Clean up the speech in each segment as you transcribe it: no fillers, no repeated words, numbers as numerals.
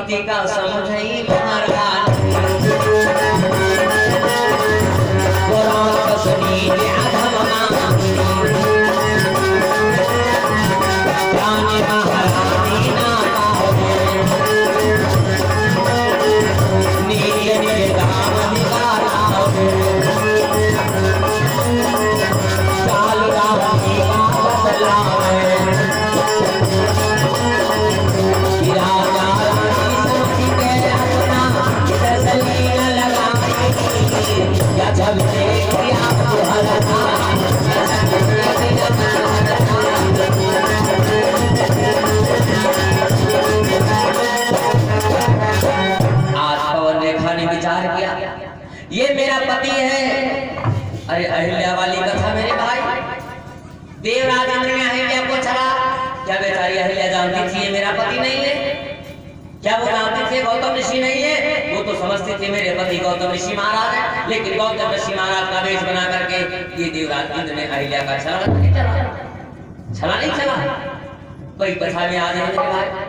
पति का समझई महाराज ये मेरा पति है। अरे अहिल्या वाली कथा मेरे भाई, देवराज इंद्र ने अहिल्या को छला। क्या बेचारी अहिल्या जानती थी ये मेरा पति नहीं है? क्या वो जानती थी गौतम ऋषि नहीं है? वो तो समझती थी मेरे पति गौतम ऋषि महाराज है। लेकिन गौतम ऋषि महाराज का वेश बना करके ये देवराज इंद्र ने अहिल्या का छला नहीं चला। कोई कथा में आ जाए मेरे भाई।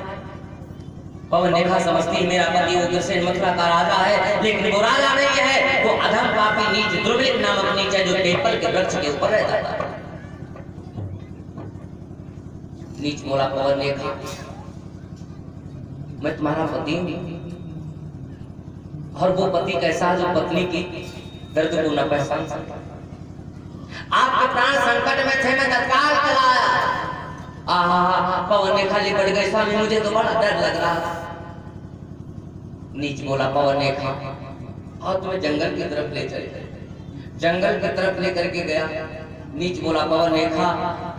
पवन देखा समझती मेरा पति उग्रसेन मथुरा का राजा है, लेकिन वो राजा नहीं है, वो अधम पापी नीच दुर्वृत्त नामक नीच है जो पीपल के वृक्ष के ऊपर रहता था। नीच मोला पवन देखा, मैं तुम्हारा पति हूं, और वो पति कैसा जो पत्नी की दर्द को न पहचान सकता। आपके प्राण संकट में थे, मैं तत्काल चला आया। पवन ने खाली पड़ गए, स्वामी मुझे तो बड़ा डर लग रहा था। नीच बोला पवन ने खा, और तुम्हें जंगल की तरफ ले चले। जंगल की तरफ लेकर के गया। नीच बोला पवन ने खा,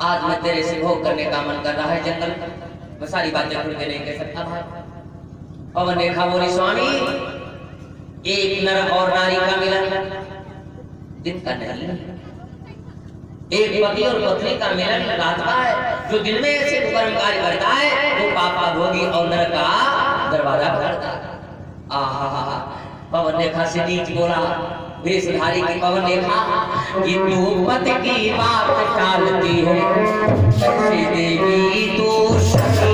आज मैं तेरे से भोग करने का मन कर रहा है जंगल। मैं सारी बातें खुल के नहीं कह सकता भाई। पवन ने खा बोली, स्वामी एक नर और नारी का मिलन दिन का नहीं, एक पति और पत्नी का मिलन रात का है। जो दिन में ऐसे कर्म कार्य करता है वो पापा भोगी और नरक का दरवाजा पकड़ता है। आहा, पवन देखा से नीच बोला वेशधारी की पवन देखा कि तू पति की बात टालती है, कैसे देवी तू शक्ति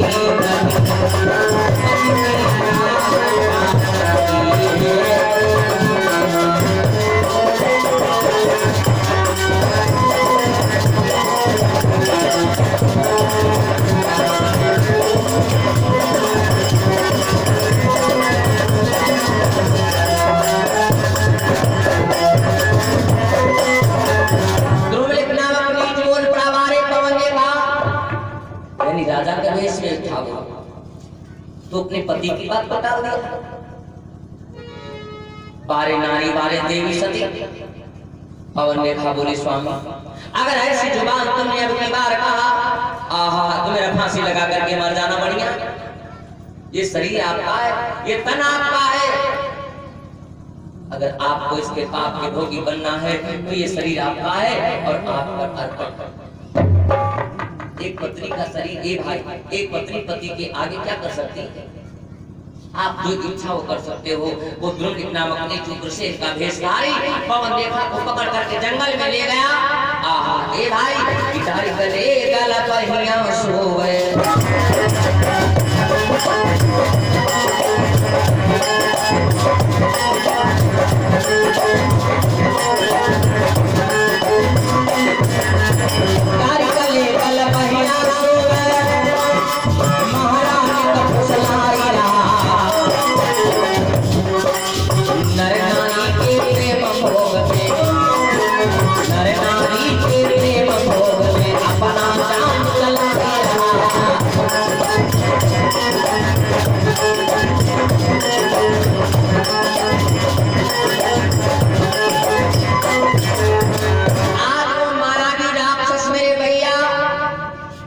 तो अपने पति की बात बता दिया। बारे नारी बारे देवी सती। पवन देखा बोली, स्वामी अगर ऐसी जुबान तुमने अब की बार कहा, आहा तो मेरा फांसी लगा करके मर जाना बढ़िया। ये शरीर आपका है, ये तन आपका है। अगर आपको इसके पाप के भोगी बनना है तो ये शरीर आपका है और आप पर अर्पण। एक पत्नी का शरीर, एक भाई, एक पत्नी पति के आगे क्या कर सकती है? आप जो इच्छा वो कर सकते हो। वो द्रुपद नामक एक उग्रसेन का भेषधारी पवन देखा को पकड़ करके जंगल में ले गया। आहा ए भाई गिटारी गले गला पहिया सोवे।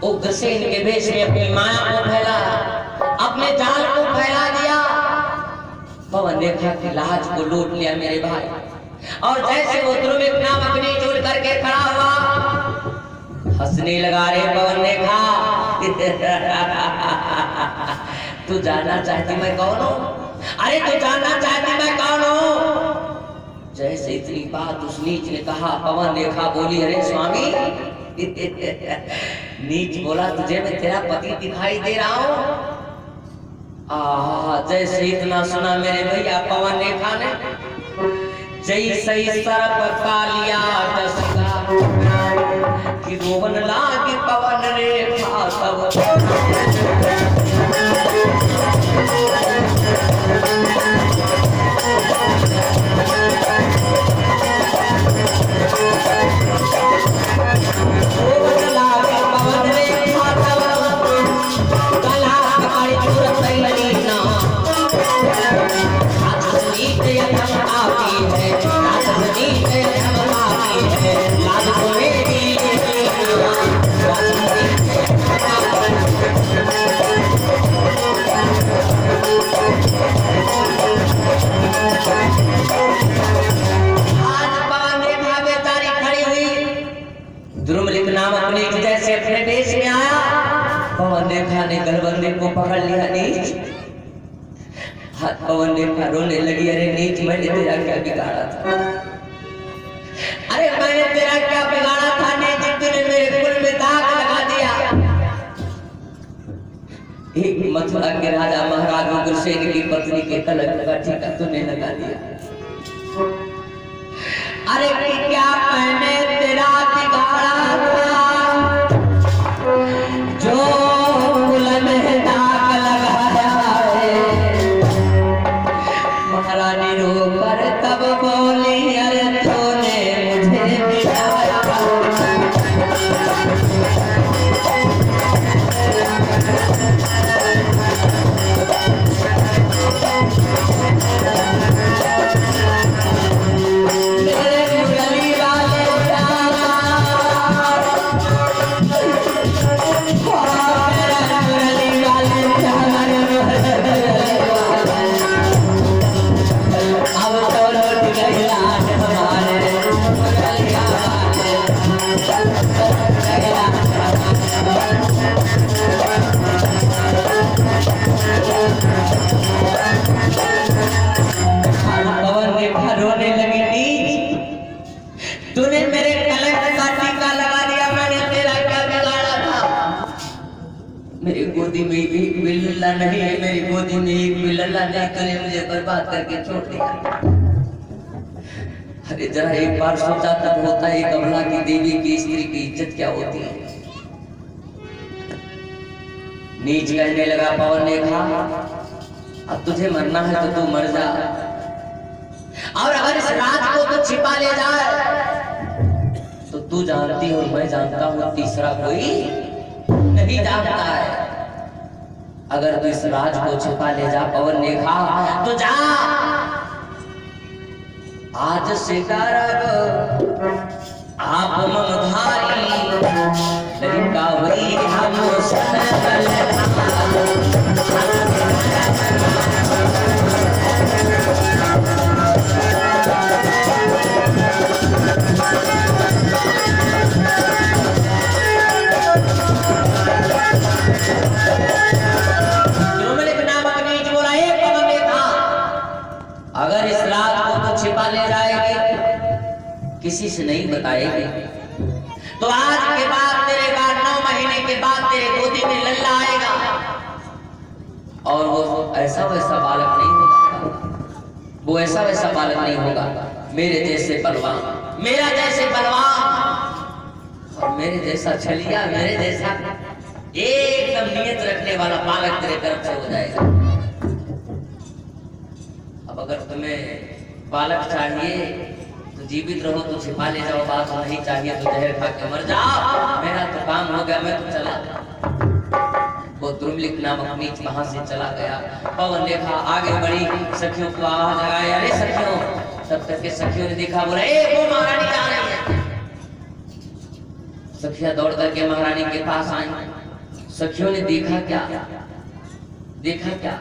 उग्रसेन के भेष में अपनी माया को फैला, अपने जाल को फैला दिया। पवन देखा कि लाज को लूट लिया मेरे भाई। और जैसे वो द्रुपद नामक नीच उड़ करके खड़ा हुआ, हंसने लगा रे पवन देखा। तू जानना चाहती मैं कौन हूँ? अरे तू जानना चाहती मैं कौन हूँ? जैसे इतनी बात उस नीच ने कहा, पवन देखा बोली, अरे स्वामी नीच बोला, तुझे मैं तेरा पति दिखाई दे रहा हूं। जैसे इतना सुना मेरे भैया पवन रेखा ने, जैसे सरप कालिया दसगा कि रोवन लागे पवन रेखा सब गलबंदे को पकड़ लिया नीच। हाथ पवन रेखा रोने लगी, अरे नीच मैंने तेरा क्या बिगाड़ा था, अरे मैंने तेरा क्या बिगाड़ा था नीच, तूने मेरे कुल में दाग लगा दिया। एक मथुरा के राजा महाराज उग्रसेन की पत्नी के कलंक का ठेका तूने लगा दिया। अरे क्या मैंने तेरा बिगाड़ा था जो महारानी रोकर तब बोली, अरे तूने मुझे बिगाड़ा। मेरे गली वाले रोने लगी, तूने मेरे कलंक का टीका लगा दिया, मैंने तेरा क्या बिगाड़ा था। मेरी गोदी में एक बिल्ला नहीं है, मेरी गोदी में एक बिल्ला नहीं, तूने मुझे बर्बाद करके छोड़ दिया। अरे जरा एक बार सोचा तब होता है एक अबला की देवी की स्त्री की इज्जत क्या होती है। नीच कहने लगा पवन रेखा, अब तुझे मरना है तो तू मर जा, और अगर इस राज को तो छिपा ले जाए तो तू जानती हो मैं जानता हूं तीसरा कोई नहीं जानता है। अगर तू इस राज को छिपा ले जा पवन रेखा तो जा, आज से करब आप ममधारी लड़का वही हम अगर इस रात को तो छिपा ले जाएगी, किसी से नहीं बताएगी, तो आज के बाद तेरे बाद 9 महीने के बाद तेरे गोदी में लल्ला आएगा, और वो ऐसा वैसा बालक नहीं होगा, वो ऐसा वैसा बालक नहीं होगा, मेरे जैसे बलवान, मेरा जैसे बलवान और मेरे जैसा छलिया, मेरे जैसा एकदम नियत रखने वाला बालक तेरे तरफ से हो जाएगा। अब अगर तुम्हें बालक चाहिए तो जीवित रहो तो छिपा ले जाओ, बात नहीं चाहिए तो जहर खा के मर जाओ, मेरा तो काम हो गया, मैं तो चला। वो द्रुमलिक नामक नीच वहां से चला गया। पवन रेखा आगे बढ़ी, सखियों को आवाज लगाई, अरे सखियों, तब तक के सखियों ने देखा, बोला ए वो महारानी जा रही है। सखियां दौड़ करके महारानी के पास आई। सखियों ने देखा क्या, देखा क्या,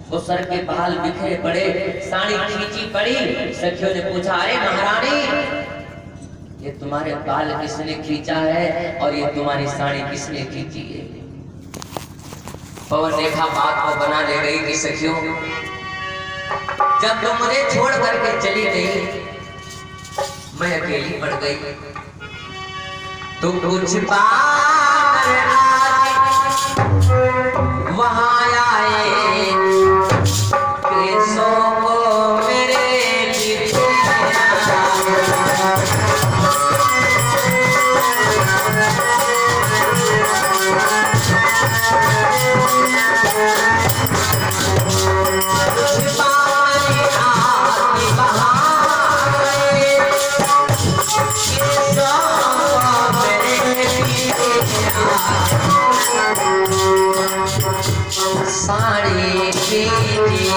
वो सर के बाल बिखरे पड़े, साड़ी खींची पड़ी। सखियों ने पूछा, अरे महारानी, ये तुम्हारे बाल किसने खींचा है और ये तुम्हारी साड़ी किसने खींची है? पवन रेखा बात को बना ले गई कि सखियों, जब तुम मुझे छोड़ करके चली गई, मैं अकेली पड़ गई, तो कुछ पार वहां आए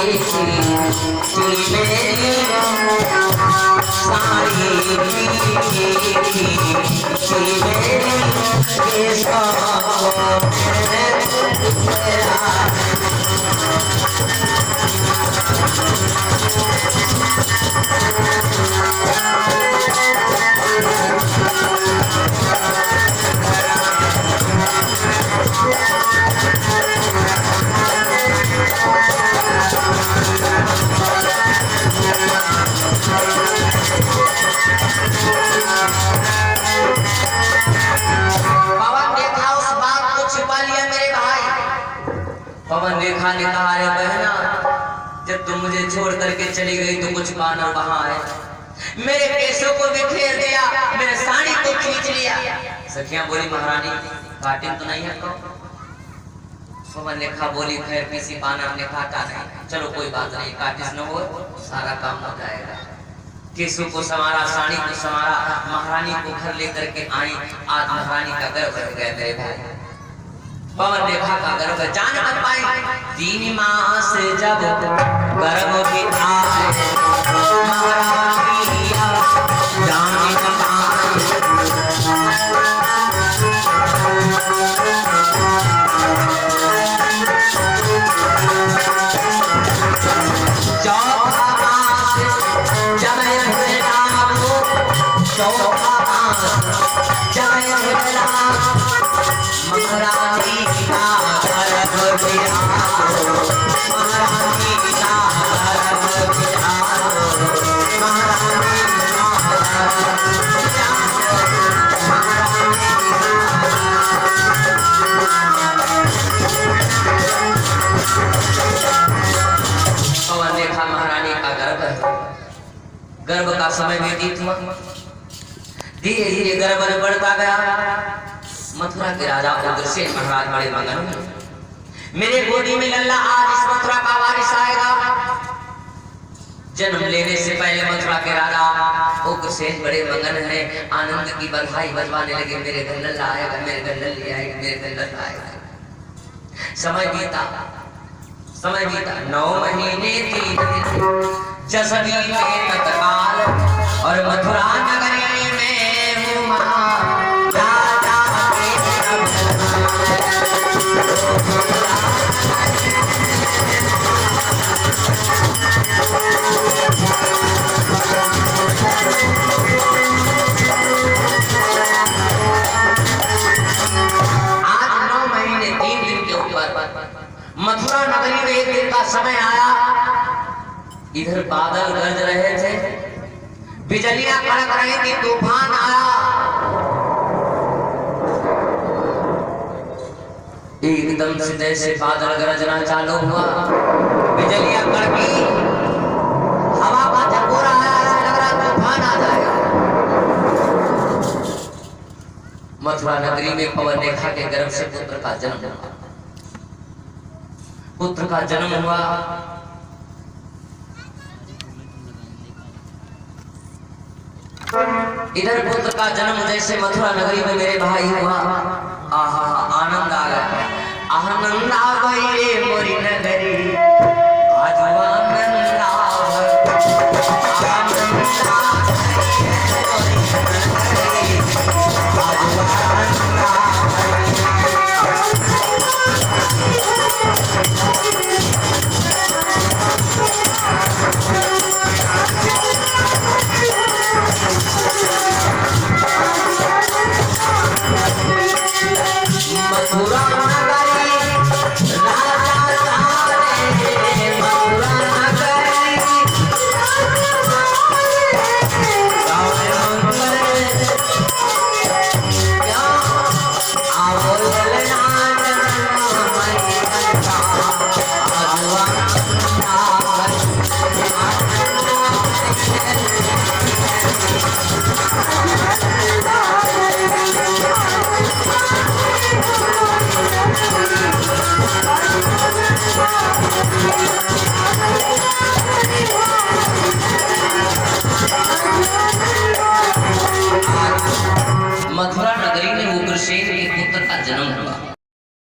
चुनी मेरी साड़ी चुनी मेरी पवन रेखा ने कहा, रे बहना, जब तुम मुझे छोड़ करके चली गई तो कुछ पाना वहां है, मेरे केसों को बिखेर दिया, मेरे साड़ी को खींच लिया। सखियां बोली, महारानी काटिन तो नहीं है तो? पवन रेखा बोली, खैर किसी पाना हमने काटा नहीं, चलो कोई बात नहीं, काटिस न हो सारा काम हो जाएगा। केसों को संवारा, साड़ी को संवारा, महारानी को घर लेकर के आई। आज महारानी का गर्व बढ़ गया मेरे भाई। पवन रेखा का गर्भ जान कर पाई, 3 मास जब गर्भ भी आए, महारानी जान कर पाई। चौथा मास जब महारानी का गर्भ भी आओ, महारानी का गर्भ भी आओ, महारानी पवन रेखा महारानी का गर्भ का समय व्यतीत हुआ। धीरे धीरे गर्भ बढ़ता गया। मथुरा के राजा उग्रसेन महाराज बड़े मगन, मेरे गोदी में लल्ला आज इस मथुरा का वारिस आएगा। जन्म लेने से पहले मथुरा के राजा उग्रसेन बड़े मगन हैं, आनंद की बधाई बजवाने लगे, मेरे घर लल्ला आएगा, मेरे घर लल्ली आएगी, मेरे घर लल्ला आएगा। समय बीता 9 महीने 3 दिन जसवी में तत्काल, और मथुरा नगरी में हुआ राजा के आज 9 महीने 3 दिन के ऊपर मथुरा नगरी में एक दिन का समय आया। इधर बादल गरज रहे थे, बिजलियां कड़क रही थी, तूफान आया। एकदम से जैसे बादल गरजना चालू हुआ, बिजलियां कड़की, हवा का झकोरा आया, ऐसा लग रहा तूफान आ जाएगा। मथुरा नगरी में पवन रेखा के गर्भ से पुत्र का जन्म हुआ। इधर पुत्र का जन्म जैसे मथुरा नगरी में मेरे भाई हुआ, आहा आनंद आ गया, आनंद आ गई रे मोरी नगरी, आज आनंद आ गई।